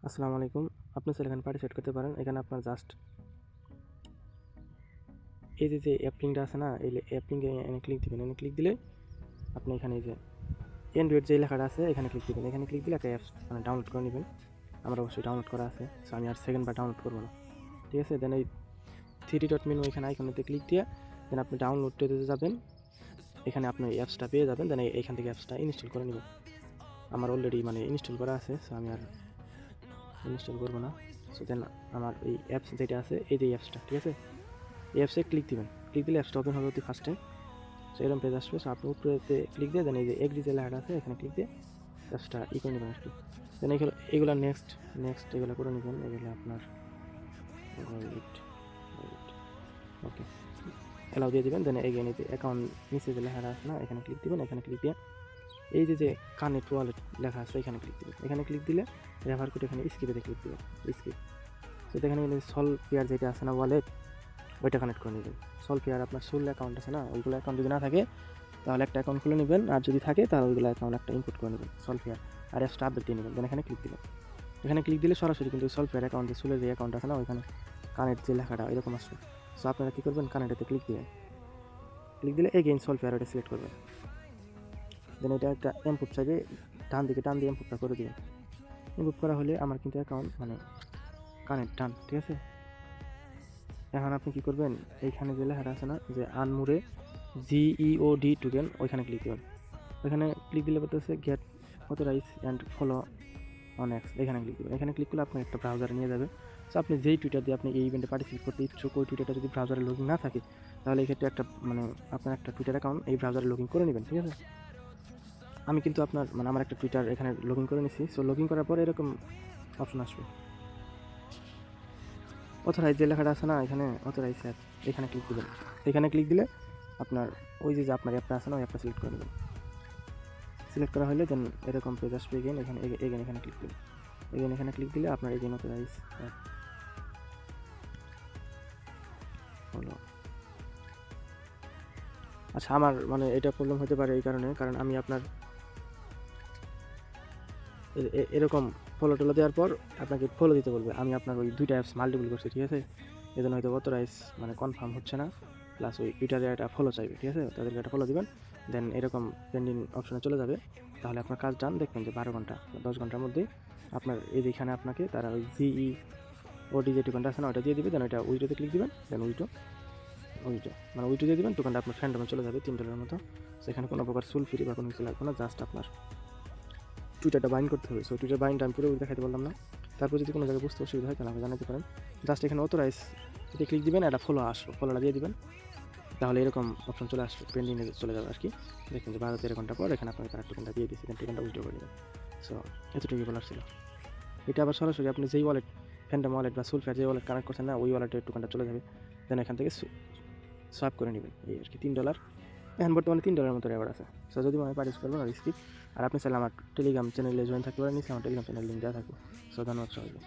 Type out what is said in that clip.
আসসালামু আলাইকুম। আপনি চাইলে এখানে পার্টি সেট করতে পারেন। এখানে আপনার জাস্ট এই যে অ্যাপ লিঙ্কটা আছে না, এই অ্যাপ লিঙ্কে এনে ক্লিক দিবেন। এনে ক্লিক দিলে আপনি এখানে এই যে অ্যান্ড্রয়েড যে লেখাটা আছে এখানে ক্লিক দিবেন। এখানে ক্লিক দিলে একটা অ্যাপস মানে ডাউনলোড করে নেবেন। আমার অবশ্যই ডাউনলোড করা আছে, সো আমি আর সেকেন্ড বার ডাউনলোড করবো না। ঠিক আছে, দেন এই থ্রি ডট মেনু এখানে আইকনেতে ক্লিক দিয়ে দেন আপনি ডাউনলোডে যাবেন। এখানে আপনি অ্যাপসটা পেয়ে যাবেন, দেন এইখান থেকে অ্যাপসটা ইনস্টল করে নেবেন। আমার অলরেডি মানে ইনস্টল করা আছে, সো আমি আর ইনস্টল করবো না। সো দেন আমার এই অ্যাপস যেটা আছে এই যে অ্যাপসটা, ঠিক আছে, এই অ্যাপসে ক্লিক দিবেন। ক্লিক দিলে অ্যাপসটা ওপেন হবে অতি ফার্স্টে। সো এরকম পেজ আসবে। সো আপনি উপরেতে ক্লিক দিয়ে দেন এই যে এগ্রি যে লেখাটা আছে এখানে ক্লিক দিয়ে অ্যাপসটা করে নেবেন আর কি। দেন এগুলো নেক্সট এগুলো করে নেবেন। এগুলো আপনার ওকে অ্যালাউ দিয়ে দেবেন। দেন এগেন এই যে অ্যাকাউন্ট নিচে যে লেখাটা আছে না এখানে ক্লিক দিবেন। এখানে ক্লিক দিয়ে এই যে কানেক্ট ওয়ালেট লেখা আছে এখানে ক্লিক দিবেন। এখানে ক্লিক দিলে রেফার কোড এখানে স্কিপেতে ক্লিক দিবেন। স্কিপ। সো এখানে সলভ পেয়ার যেটা আছে না ওয়ালেট ওইটা কানেক্ট করে নেবেন। সলফেয়ার আপনার সোল অ্যাকাউন্ট আছে না, ওইগুলো অ্যাকাউন্ট যদি না থাকে তাহলে একটা অ্যাকাউন্ট খুলে নেবেন, আর যদি থাকে তাহলে ওইগুলো অ্যাকাউন্ট একটা ইনপুট করে নেবেন সলফেয়ার, আর অ্যাপসটা আপডেট দিয়ে নেবেন। দেন এখানে ক্লিক দিবেন। এখানে ক্লিক দিলে সরাসরি কিন্তু সলফেয়ার অ্যাকাউন্টে সোলের যে অ্যাকাউন্ট আছে না ওইখানে কানেক্ট যে লেখাটা এরকম আসবে। সো আপনারা কী করবেন, কানেক্টেতে ক্লিক দিবেন। ক্লিক দিলে এগেইন সলফেয়ার ওটা সিলেক্ট করবেন। দেন এটা একটা ইনপুট চাইবে, ডান দিকে টান দিয়ে ইনপুটটা করে দিবেন। ইনপুট করা হলে আমার কিন্তু অ্যাকাউন্ট মানে কানেক্ট ডান, ঠিক আছে। এখন আপনি কী করবেন, এইখানে যে লেখাটা আছে না যে আনমুরে GEOD টোকেন ওইখানে ক্লিক দেবেন। ওইখানে ক্লিক দিলে বলতেছে get authorise and follow on X, এখানে ক্লিক দেবেন। এখানে ক্লিক করলে আপনার একটা ব্রাউজারে নিয়ে যাবে। সো আপনি যেই টুইটার দিয়ে আপনি এই ইভেন্টে পার্টিসিপেট করতে ইচ্ছুক ওই টুইটারটা যদি ব্রাউজারে লগইন না থাকে তাহলে এই ক্ষেত্রে একটা মানে আপনার একটা টুইটার অ্যাকাউন্ট এই ব্রাউজারে লগইন করে নেবেন, ঠিক আছে। আমি কিন্তু আপনার মানে আমার একটা টুইটার এখানে লগইন করে নিছি। সো লগইন করার পর এরকম অপশন আসবে, অথরাইজ যে লেখাটা আছে না এখানে অথরাইজ অ্যাপ, এখানে ক্লিক দেবেন। এখানে ক্লিক দিলে আপনার ওই যে আপনার অ্যাপটা আছে না ওই অ্যাপটা সিলেক্ট করে নেবেন। সিলেক্ট করা হলে দেন এরকম পেজ আসবে। এখানে ক্লিক দিন। এখানে ক্লিক দিলে আপনার এগেন অথরাইজ অ্যাপ হলো। আচ্ছা, আমার মানে এটা প্রবলেম হতে পারে এই কারণ আমি আপনার এরকম ফলো টলো দেওয়ার পর আপনাকে ফলো দিতে বলবে। আমি আপনার ওই দুইটা অ্যাপস মাল্টিপল করছি, ঠিক আছে, এই জন্য হয়তো অথরাইজ মানে কনফার্ম হচ্ছে না, প্লাস ওই টুইটারে একটা ফলো চাইবে, ঠিক আছে, তাদেরকে একটা ফলো দিবেন। দেন এরকম পেন্ডিং অপশনে চলে যাবে। তাহলে আপনার কাজ ডান। দেখবেন যে 12 ঘন্টা বা 10 ঘন্টার মধ্যে আপনার এইখানে আপনাকে তারা ওই GEOD যে টোকেনটা আছে না ওটা দিয়ে দিবে। দেন ওইটা উইডোতে ক্লিক দিবেন। দেন উইডো মানে উইডো দিয়ে দিবেন। টোকেনটা আপনার ফ্যান্ডমে চলে যাবে $3 মতো। সেখানে কোনো প্রকার সুল ফ্রি বা কোনো কিছু লাগবে না, জাস্ট আপনার টুইটারটা বাইন্ড করতে হবে। সো টুইটার বাইন্ড আমি পুরো দেখাতে বললাম না। তারপর যদি কোনো জায়গায় বুঝতে অসুবিধা হয় তাহলে আমাকে জানাতে পারেন। জাস্ট এখানে অথরাইজ যদি ক্লিক দিবেন একটা ফলোটা দিয়ে দিবেন। তাহলে এরকম অপশন চলে আসবে, পেন্ডিংয়ে চলে যাবে আর কি। দেখেন যে 12-13 ঘন্টা পর এখানে আপনাকে তারা টোকেনটা দিয়ে দিচ্ছে, দেন টোকেনটা উইথড্র করে দেবেন। সো এতটুকুই বলার ছিল। এটা আবার সরাসরি আপনি যেই ওয়ালেট ফ্যান্ডম ওয়ালেট বা সুলফেয়ার যে ওয়ালেট কানেক্ট করছেন না ওই ওয়ালেটের টোকেনটা চলে যাবে। দেন এখান থেকে সোয়াপ করে নেবেন এই আর কি। $3 এখন বর্তমানে $3 মতো রেওয়ার্ড আছে। সো যদি মনে পার্টিস করবেন আর স্কিপ। আর আপনি চাইলে আমার টেলিগ্রাম চ্যানেলে জয়েন থাকতে পারেন, নিচে আমার টেলিগ্রাম চ্যানেল লিঙ্ক দেওয়া থাকবে। সো ধন্যবাদ সবাইকে।